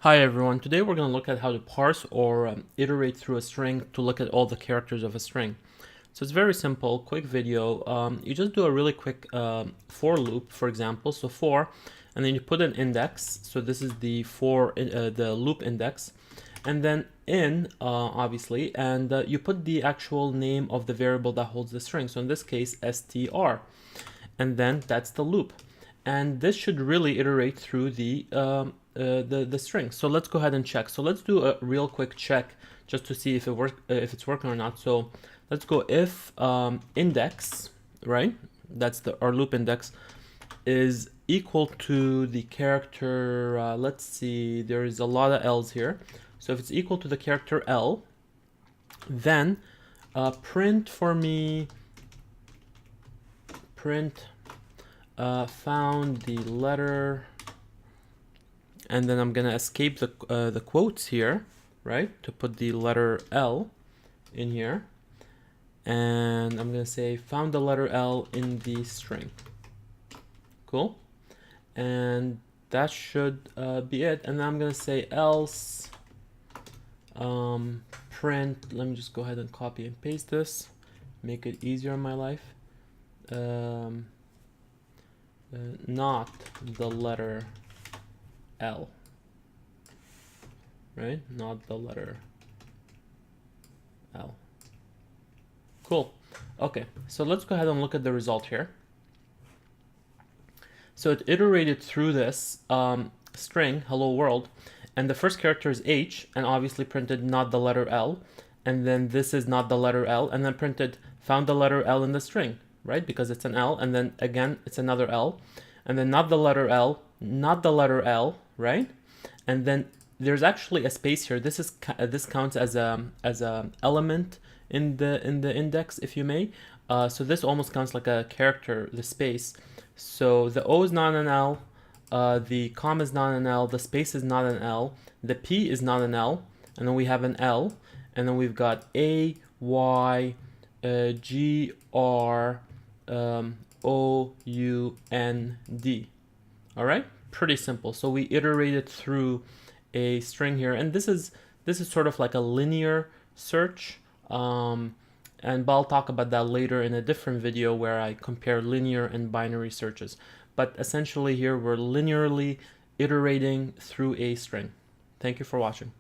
Hi everyone, today we're going to look at how to parse or iterate through a string to look at all the characters of a string. So it's very simple, quick video. You just do a really quick for loop, for example, so for, and then you put an index. So this is the the loop index, and then in, obviously, and you put the actual name of the variable that holds the string. So in this case, str, and then that's the loop. And this should really iterate through the string. So let's go ahead and check. So let's do a real quick check just to see if if it's working or not. So let's go if index, right? That's our loop index is equal to the character. Let's see. There is a lot of L's here. So if it's equal to the character L, then print for me. Print found the letter, and then I'm gonna escape the quotes here, right, to put the letter L in here, and I'm gonna say found the letter L in the string. Cool, and that should be it. And then I'm gonna say else print. Let me just go ahead and copy and paste this, make it easier in my life. Not the letter L, right? Not the letter L. Cool. Okay, so let's go ahead and look at the result here. So it iterated through this string, hello world, and the first character is H, and obviously printed not the letter L, and then this is not the letter L, and then printed found the letter L in the string, right? Because it's an L, and then again, it's another L, and then not the letter L, not the letter L, right? And then there's actually a space here. This counts as a element in the index, if you may. So this almost counts like a character, the space. So the O is not an L, the comma is not an L, the space is not an L, the P is not an L, and then we have an L, and then we've got A, Y, G, R, O, U, N, D. All right, pretty simple. So we iterated through a string here, and this is sort of like a linear search. And I'll talk about that later in a different video where I compare linear and binary searches. But essentially here we're linearly iterating through a string. Thank you for watching.